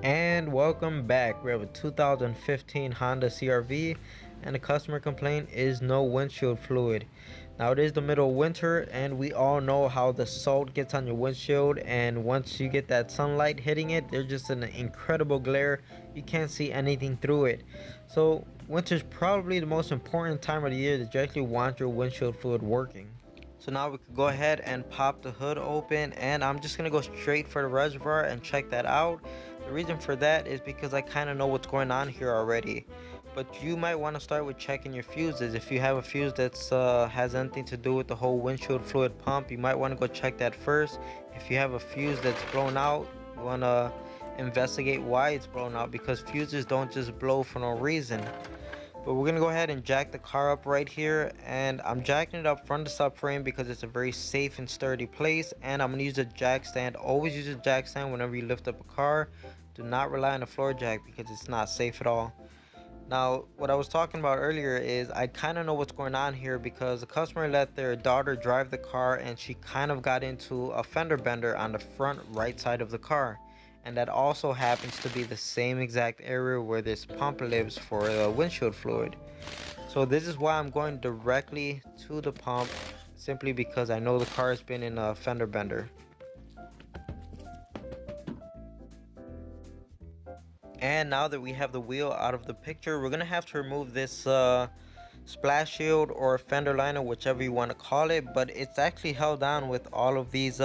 And welcome back. We have a 2015 Honda CRV, and the customer complaint is no windshield fluid. Now it is the middle of winter, and we all know how the salt gets on your windshield, and once you get that sunlight hitting it, there's just an incredible glare. You can't see anything through it. So winter is probably the most important time of the year that you actually want your windshield fluid working. So now we could go ahead and pop the hood open, and I'm just gonna go straight for the reservoir and check that out. The reason for that is because I kind of know what's going on here already. But you might want to start with checking your fuses. If you have a fuse that's has anything to do with the whole windshield fluid pump, you might want to go check that first. If you have a fuse that's blown out, you want to investigate why it's blown out, because fuses don't just blow for no reason. But we're gonna go ahead and jack the car up right here, and I'm jacking it up from the subframe because it's a very safe and sturdy place. And I'm gonna use a jack stand. Always use a jack stand whenever you lift up a car. Do not rely on a floor jack because it's not safe at all. Now, what I was talking about earlier is I kind of know what's going on here because the customer let their daughter drive the car, and she kind of got into a fender bender on the front right side of the car. And that also happens to be the same exact area where this pump lives for the windshield fluid. So this is why I'm going directly to the pump, simply because I know the car has been in a fender bender. And now that we have the wheel out of the picture, we're gonna have to remove this splash shield or fender liner, whichever you want to call it. But it's actually held down with all of these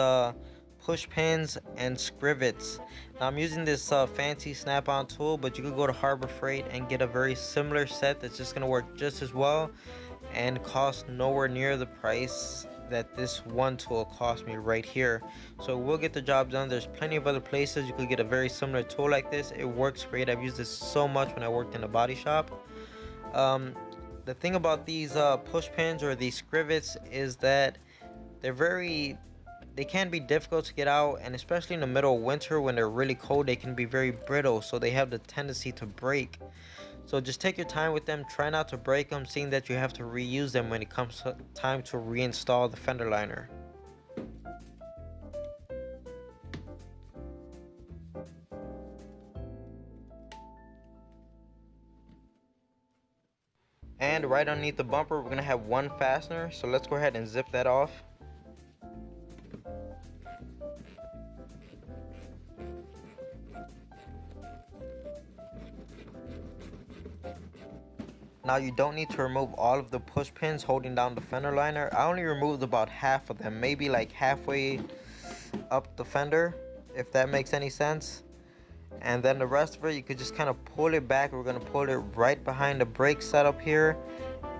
push pins and scrivets. Now I'm using this fancy snap-on tool, but you could go to Harbor Freight and get a very similar set that's just gonna work just as well and cost nowhere near the price that this one tool cost me right here. So we'll get the job done. There's plenty of other places you could get a very similar tool like this. It works great. I've used this so much when I worked in a body shop. The thing about these push pins or these scrivets is that they can be difficult to get out, and especially in the middle of winter when they're really cold, they can be very brittle, so they have the tendency to break. So just take your time with them, try not to break them, seeing that you have to reuse them when it comes time to reinstall the fender liner. And right underneath the bumper, we're gonna have one fastener, so let's go ahead and zip that off. Now you don't need to remove all of the push pins holding down the fender liner. I only removed about half of them, maybe like halfway up the fender, if that makes any sense. And then the rest of it, you could just kind of pull it back. We're gonna pull it right behind the brake setup here.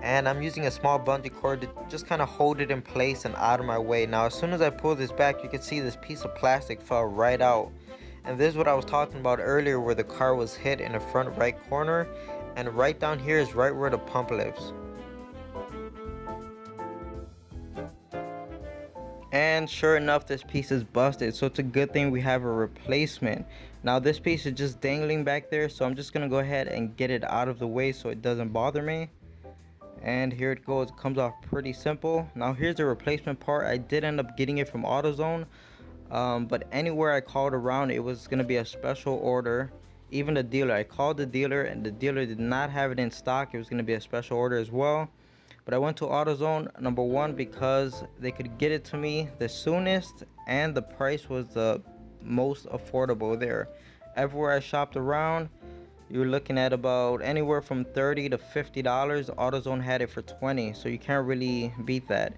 And I'm using a small bungee cord to just kind of hold it in place and out of my way. Now as soon as I pull this back, you can see this piece of plastic fell right out. And this is what I was talking about earlier, where the car was hit in the front right corner, and right down here is right where the pump lives. And sure enough, this piece is busted, so it's a good thing we have a replacement. Now this piece is just dangling back there, so I'm just gonna go ahead and get it out of the way so it doesn't bother me. And here it goes. It comes off pretty simple. Now here's the replacement part. I did end up getting it from AutoZone, but anywhere I called around, it was gonna be a special order. Even the dealer, I called the dealer and the dealer did not have it in stock. It was gonna be a special order as well. But I went to AutoZone, number one, because they could get it to me the soonest and the price was the most affordable there. Everywhere I shopped around, you're looking at about anywhere from $30 to $50. AutoZone had it for $20, so you can't really beat that.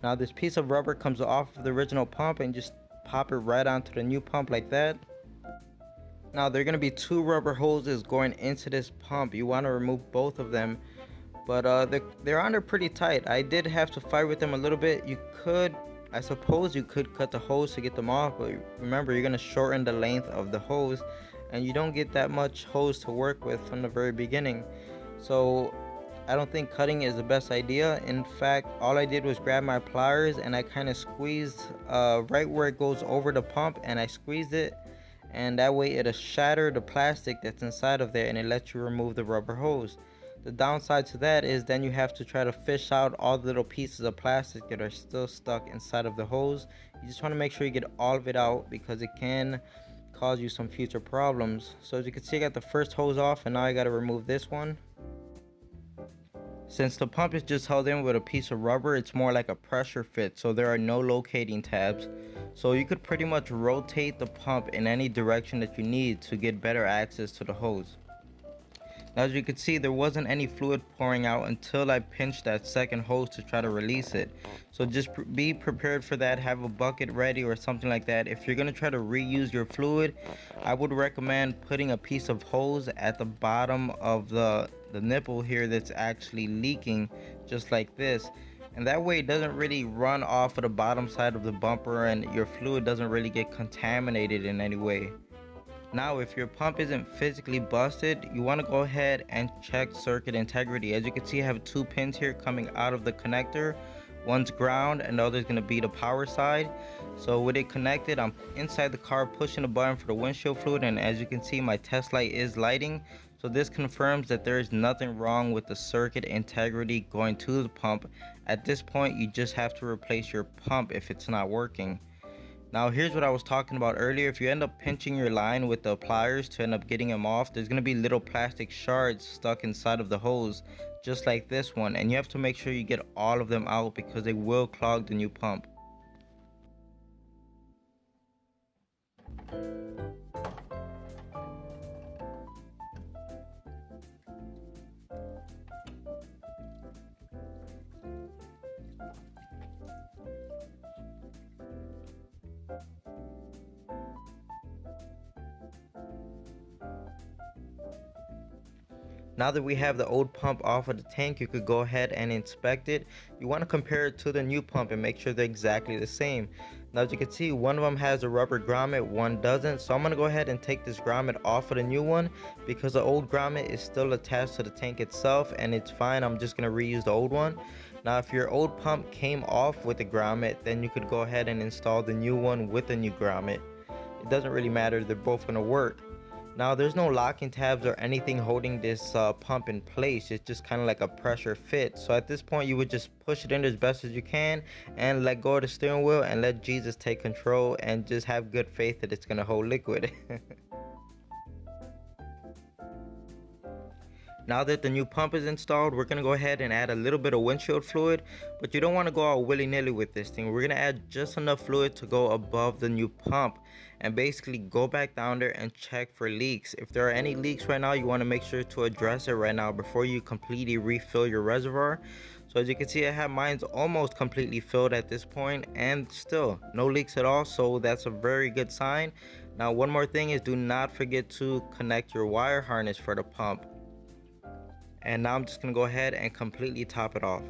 Now this piece of rubber comes off of the original pump and just pop it right onto the new pump like that. Now there are going to be two rubber hoses going into this pump. You want to remove both of them, but they're on there pretty tight. I did have to fight with them a little bit. I suppose you could cut the hose to get them off, but remember, you're going to shorten the length of the hose, and you don't get that much hose to work with from the very beginning. So I don't think cutting is the best idea. In fact, all I did was grab my pliers and I kind of squeezed right where it goes over the pump, and I squeezed it, and that way it'll shatter the plastic that's inside of there and it lets you remove the rubber hose. The downside to that is then you have to try to fish out all the little pieces of plastic that are still stuck inside of the hose. You just want to make sure you get all of it out because it can cause you some future problems. So as you can see, I got the first hose off, and now I got to remove this one. Since the pump is just held in with a piece of rubber, it's more like a pressure fit, so there are no locating tabs. So you could pretty much rotate the pump in any direction that you need to get better access to the hose. Now, as you can see, there wasn't any fluid pouring out until I pinched that second hose to try to release it. So just be prepared for that. Have a bucket ready or something like that. If you're going to try to reuse your fluid, I would recommend putting a piece of hose at the bottom of the nipple here that's actually leaking, just like this. And that way it doesn't really run off of the bottom side of the bumper and your fluid doesn't really get contaminated in any way. Now, if your pump isn't physically busted, you want to go ahead and check circuit integrity. As you can see, I have 2 pins here coming out of the connector. One's ground and the other is going to be the power side. So with it connected, I'm inside the car pushing the button for the windshield fluid, and as you can see, my test light is lighting. So this confirms that there is nothing wrong with the circuit integrity going to the pump. At this point, you just have to replace your pump if it's not working. Now here's what I was talking about earlier. If you end up pinching your line with the pliers to end up getting them off, there's going to be little plastic shards stuck inside of the hose, just like this one, and you have to make sure you get all of them out because they will clog the new pump. Now that we have the old pump off of the tank, you could go ahead and inspect it. You want to compare it to the new pump and make sure they're exactly the same. Now as you can see, one of them has a rubber grommet, one doesn't. So I'm going to go ahead and take this grommet off of the new one because the old grommet is still attached to the tank itself and it's fine. I'm just going to reuse the old one. Now if your old pump came off with the grommet, then you could go ahead and install the new one with the new grommet. It doesn't really matter, they're both going to work. Now there's no locking tabs or anything holding this pump in place. It's just kind of like a pressure fit. So at this point you would just push it in as best as you can and let go of the steering wheel and let Jesus take control and just have good faith that it's going to hold liquid. Now that the new pump is installed, we're going to go ahead and add a little bit of windshield fluid, but you don't want to go all willy-nilly with this thing. We're going to add just enough fluid to go above the new pump and basically go back down there and check for leaks. If there are any leaks right now, you want to make sure to address it right now before you completely refill your reservoir. So as you can see, I have mine's almost completely filled at this point and still no leaks at all, so that's a very good sign. Now one more thing is do not forget to connect your wire harness for the pump. And now I'm just going to go ahead and completely top it off.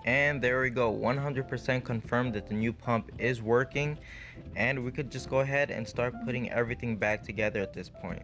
And there we go, 100% confirmed that the new pump is working, and we could just go ahead and start putting everything back together at this point.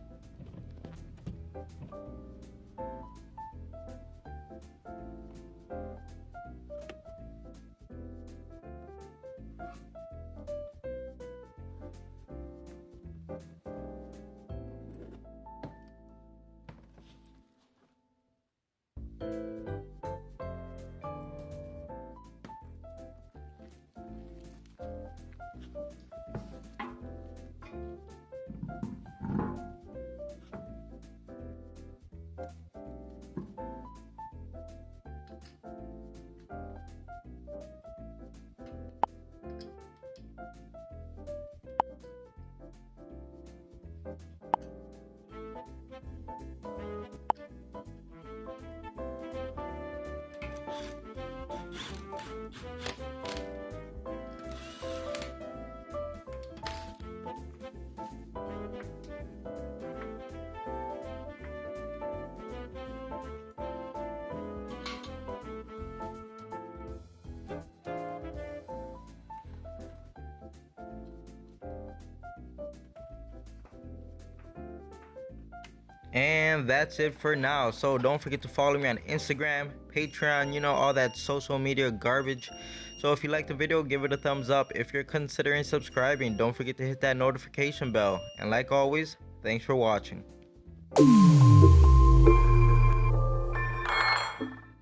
And that's it for now. So don't forget to follow me on Instagram, Patreon, all that social media garbage. So if you liked the video, give it a thumbs up. If you're considering subscribing, don't forget to hit that notification bell. And like always, thanks for watching.